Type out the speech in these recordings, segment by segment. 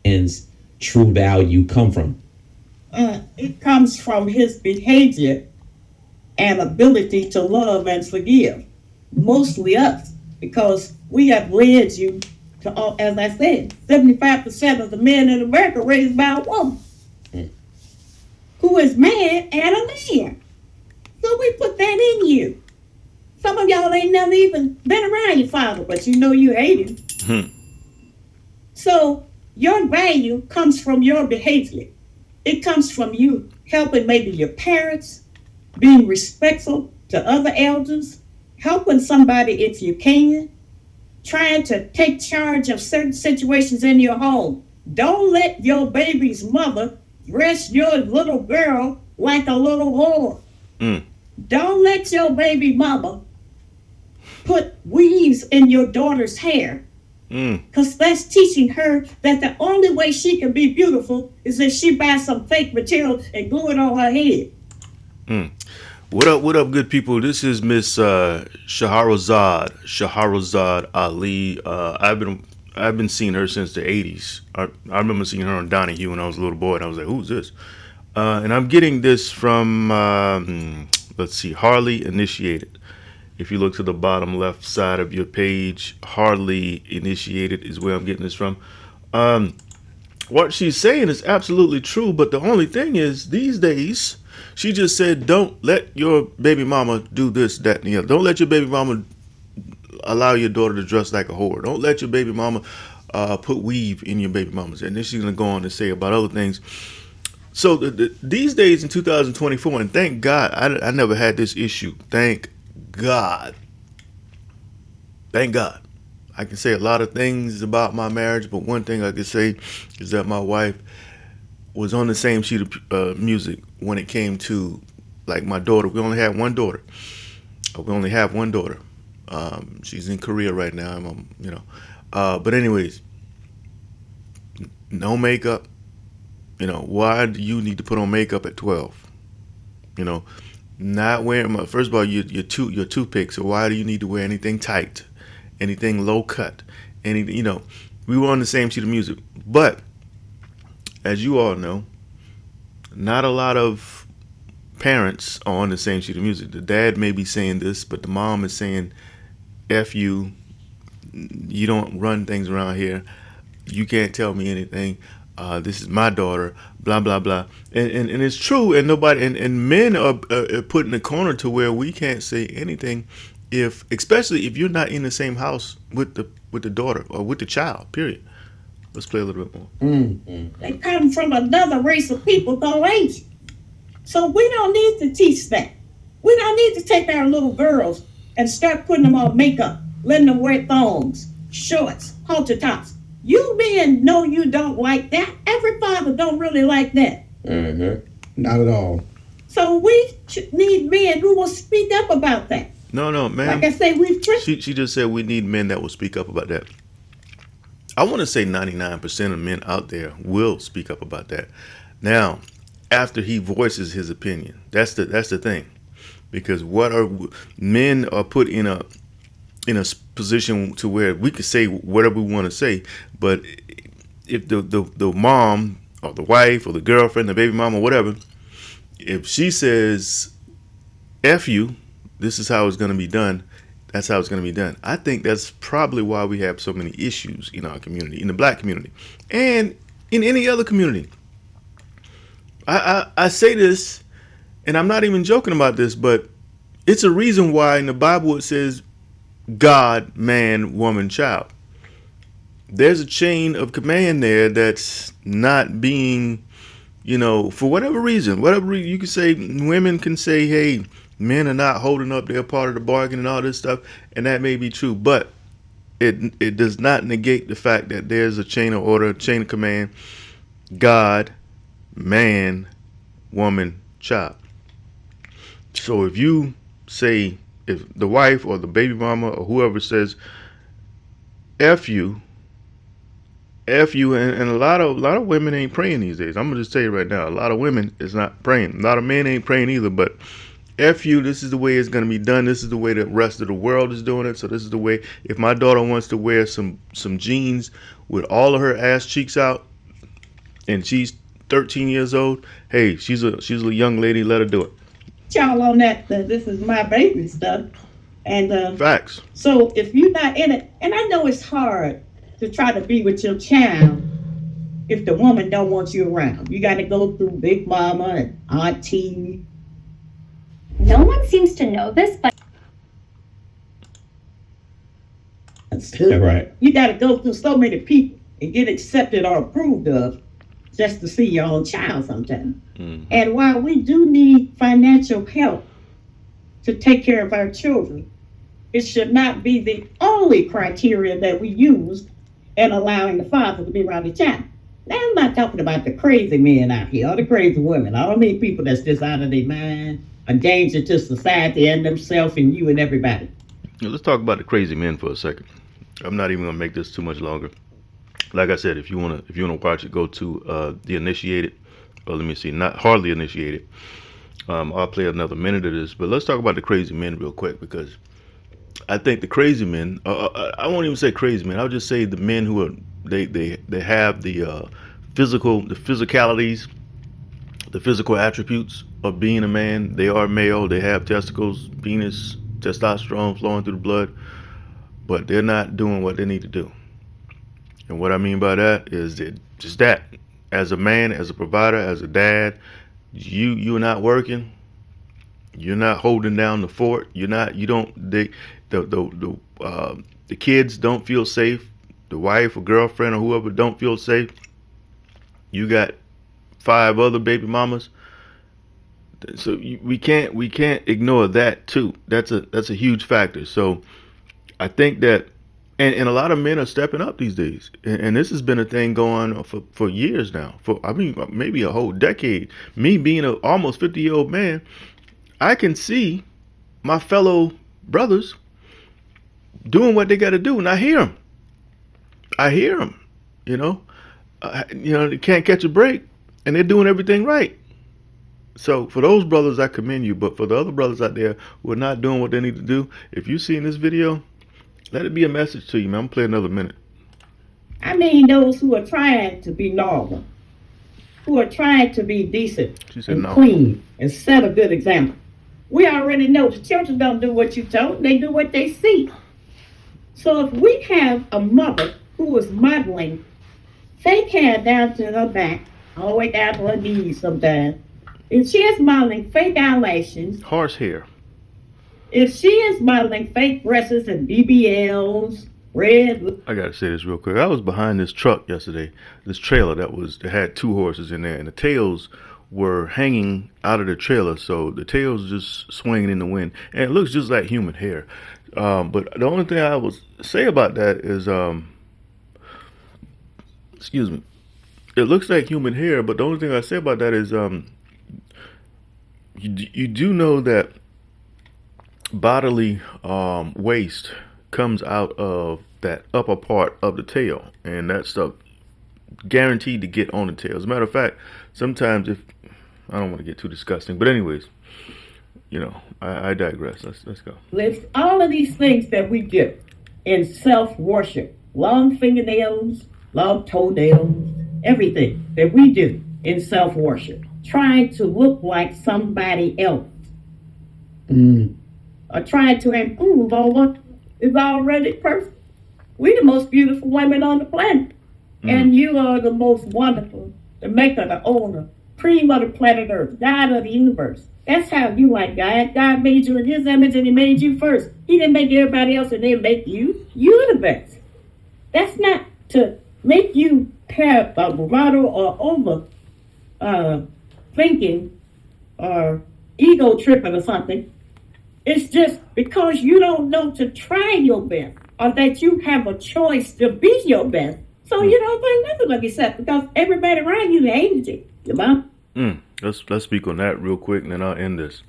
man's true value come from? It comes from his behavior and ability to love and forgive. Mostly us, because we have raised you to, as I said, 75% of the men in America raised by a woman who is man and a man. So we put that in you. Some of y'all ain't never even been around your father, but you know you hate him. So your value comes from your behavior. It comes from you helping maybe your parents, being respectful to other elders, helping somebody if you can, trying to take charge of certain situations in your home. Don't let your baby's mother dress your little girl like a little whore. Don't let your baby mama put weaves in your daughter's hair, because that's teaching her that the only way she can be beautiful is if she buys some fake material and glue it on her head. What up, good people? This is Miss Shahrazad Ali. I've been seeing her since the '80s. I remember seeing her on Donahue when I was a little boy, and I was like, "Who's this?" And I'm getting this from let's see, Harley Initiated. If you look to the bottom left side of your page, Harley Initiated is where I'm getting this from. What she's saying is absolutely true, but the only thing is, these days, she just said, don't let your baby mama do this, that, and the other. Don't let your baby mama allow your daughter to dress like a whore. Don't let your baby mama put weave in your baby mama's. And then she's going to go on to say about other things. So these days in 2024, and thank God, I never had this issue. Thank God. Thank God. I can say a lot of things about my marriage, but one thing I can say is that my wife was on the same sheet of music when it came to, like, my daughter. We only have one daughter. She's in Korea right now. But anyways, no makeup. Why do you need to put on makeup at 12? Not wearing. First of all, you're toothpick. So why do you need to wear anything tight, anything low cut, anything? We were on the same sheet of music, but as you all know, not a lot of parents are on the same sheet of music. The dad may be saying this, but the mom is saying, "F you. You don't run things around here. You can't tell me anything. This is my daughter." Blah blah blah. And it's true. And nobody and men are put in a corner to where we can't say anything, especially if you're not in the same house with the daughter or with the child. Period. Let's play a little bit more. They come from another race of people, though, ain't you? So we don't need to teach that. We don't need to take our little girls and start putting them on makeup, letting them wear thongs, shorts, halter tops. You men know you don't like that. Every father don't really like that. Not at all. So we need men who will speak up about that. No, man. Like I say, She just said we need men that will speak up about that. I want to say 99% of men out there will speak up about that. Now, after he voices his opinion, that's the thing, because men are put in a position to where we can say whatever we want to say, but if the mom or the wife or the girlfriend, the baby mama, whatever, if she says "F you," this is how it's going to be done. That's how it's going to be done. I think that's probably why we have so many issues in our community, in the black community, and in any other community. I say this, and I'm not even joking about this, but it's a reason why in the Bible it says God, man, woman, child. There's a chain of command there that's not being, for whatever reason, you can say, women can say, hey, men are not holding up their part of the bargain and all this stuff, and that may be true, but it does not negate the fact that there's a chain of order, chain of command, God, man, woman, child. So if you say, if the wife or the baby mama or whoever says F you, and a lot of women ain't praying these days. I'm gonna just tell you right now, a lot of women is not praying. A lot of men ain't praying either, but F you, this is the way it's gonna be done. This is the way the rest of the world is doing it. So this is the way. If my daughter wants to wear some jeans with all of her ass cheeks out, and she's 13 years old, hey, she's a young lady. Let her do it. Y'all on that, this is my baby stuff. And Facts. so if you're not in it, and I know it's hard to try to be with your child if the woman don't want you around. You got to go through Big Mama and Auntie. No one seems to know this, but Yeah, right. You got to go through so many people and get accepted or approved of just to see your own child sometimes. Mm-hmm. And while we do need financial help to take care of our children, it should not be the only criteria that we use in allowing the father to be around the child. Now, I'm not talking about the crazy men out here or the crazy women. I don't mean people that's just out of their mind, a danger to society and themselves and you and everybody. Yeah, let's talk about the crazy men for a second. I'm not even gonna make this too much longer. Like I said, if you wanna watch it, go to The Initiated, or let me see, not Hardly Initiated. I'll play another minute of this, but let's talk about the crazy men real quick, because I think the crazy men, I won't even say crazy men, I'll just say the men who are, they have the physicalities, the physical attributes of being a man. They are male, they have testicles, penis, testosterone flowing through the blood, but they're not doing what they need to do. And what I mean by that is that just that, as a man, as a provider, as a dad, you're not working, you're not holding down the fort, the kids don't feel safe, the wife or girlfriend or whoever don't feel safe, you got 5 other baby mamas. So we can't ignore that too. That's a huge factor. So I think that, and a lot of men are stepping up these days, and this has been a thing going on for years now. Maybe a whole decade. Me being an almost 50-year-old man, I can see my fellow brothers doing what they got to do, and I hear them. They can't catch a break, and they're doing everything right. So for those brothers, I commend you. But for the other brothers out there who are not doing what they need to do, if you see in this video, let it be a message to you, man. I'm gonna play another minute. I mean those who are trying to be normal, who are trying to be decent and no. clean and set a good example. We already know the children don't do what you told, they do what they see. So if we have a mother who is modeling fake hair down to her back, all the way down to her knees sometimes, if she is modeling fake eyelashes, Horsehair. if she is modeling fake breasts and BBLs, red. I gotta say this real quick. I was behind this truck yesterday, this trailer that had 2 horses in there, and the tails were hanging out of the trailer, so the tails just swinging in the wind, and it looks just like human hair. But the only thing I will say about that is, excuse me, it looks like human hair, but the only thing I say about that is, you do know that bodily waste comes out of that upper part of the tail, and that stuff guaranteed to get on the tail. As a matter of fact, sometimes, if I don't want to get too disgusting, but anyways, I digress. Let's go. Lift all of these things that we do in self-worship, long fingernails, long toenails, everything that we do in self-worship, trying to look like somebody else, or trying to improve on what is already perfect. We're the most beautiful women on the planet, and you are the most wonderful, the maker, the owner, cream of the planet Earth, God of the universe. That's how you like God. God made you in His image, and He made you first. He didn't make everybody else and then make you. You're the best. That's not to make you have a bravado or over thinking or ego tripping or something. It's just because you don't know to try your best, or that you have a choice to be your best. So you don't think nothing will be set because everybody around you hated you. Your mom. Let's speak on that real quick, and then I'll end this.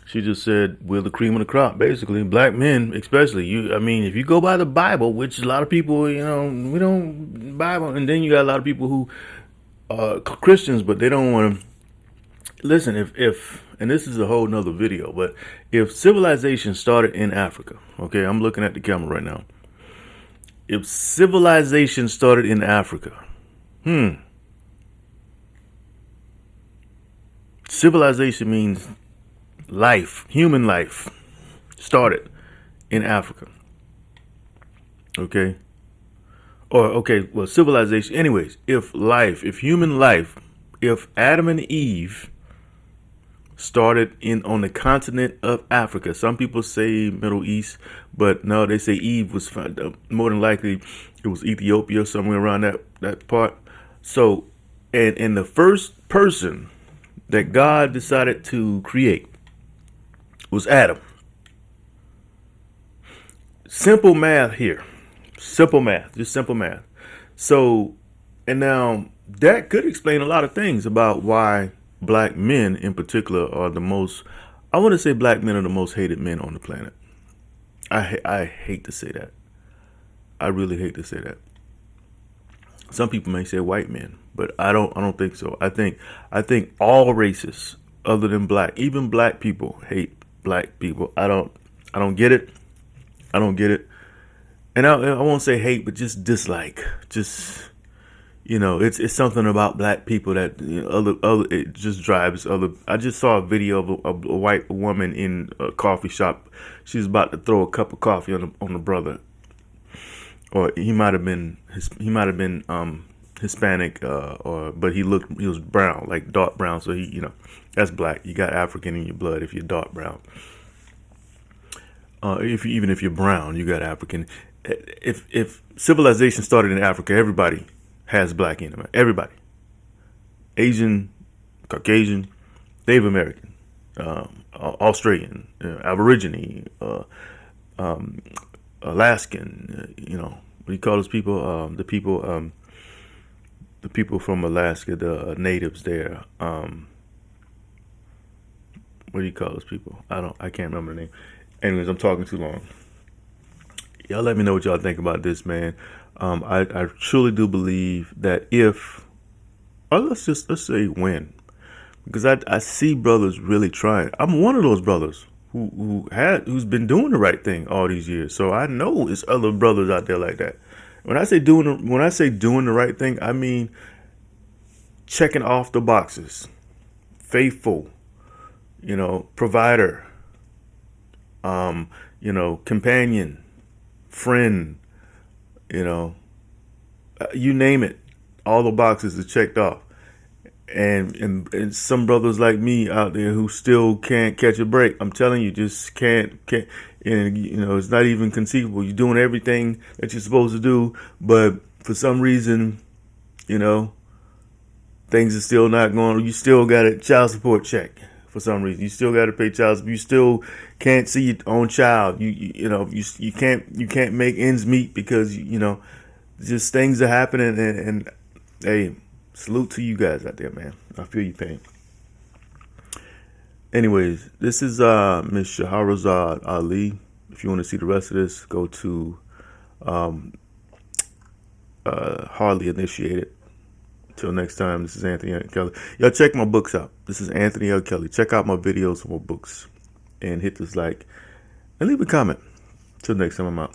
She just said we're the cream of the crop, basically. Black men, especially. If you go by the Bible, which a lot of people, we don't Bible, and then you got a lot of people who are Christians, but they don't want to listen. If and this is a whole nother video, but if civilization started in Africa, okay, I'm looking at the camera right now. If civilization started in Africa, civilization means life, human life started in Africa. Okay? Or, okay, well, civilization. Anyways, if human life, if Adam and Eve started on the continent of Africa, some people say Middle East, but no, they say Eve was found, more than likely it was Ethiopia, somewhere around that part. So, and the first person that God decided to create was Adam. Simple math here. Simple math. Just simple math. So, and now that could explain a lot of things about why black men in particular are the most, I want to say black men are the most hated men on the planet. I hate to say that. I really hate to say that. Some people may say white men, but I don't think so. I think all races other than black, even black people hate black people. I don't get it. I don't get it. And I won't say hate, but just dislike. Just, it's something about black people that it just drives other. I just saw a video of a white woman in a coffee shop. She's about to throw a cup of coffee on the brother, or he might have been Hispanic, but he was brown, like dark brown. So that's black. You got African in your blood if you're dark brown. Even if you're brown, you got African. If civilization started in Africa, everybody has black in them. Everybody, Asian, Caucasian, Native American, Australian, Aborigine, Alaskan. What do you call those people? The people from Alaska, the natives there. What do you call those people? I can't remember the name. Anyways, I'm talking too long. Y'all let me know what y'all think about this, man. I truly do believe that let's say when, because I see brothers really trying. I'm one of those brothers who's been doing the right thing all these years. So I know it's other brothers out there like that. When I say doing the right thing, I mean checking off the boxes, faithful, provider, companion, friend, you name it, all the boxes are checked off. And some brothers like me out there who still can't catch a break. I'm telling you, just can't. And it's not even conceivable. You're doing everything that you're supposed to do, but for some reason, things are still not going. You still got a child support check. For some reason, you still got to pay child support. You still can't see your own child. You can't make ends meet because just things are happening. And hey, salute to you guys out there, man. I feel your pain. Anyways, this is Miss Shahrazad Ali. If you want to see the rest of this, go to Hardly Initiated. Till next time, this is Anthony L. Kelly. Y'all check my books out. This is Anthony L. Kelly. Check out my videos for my books. And hit this like. And leave a comment. Till next time, I'm out.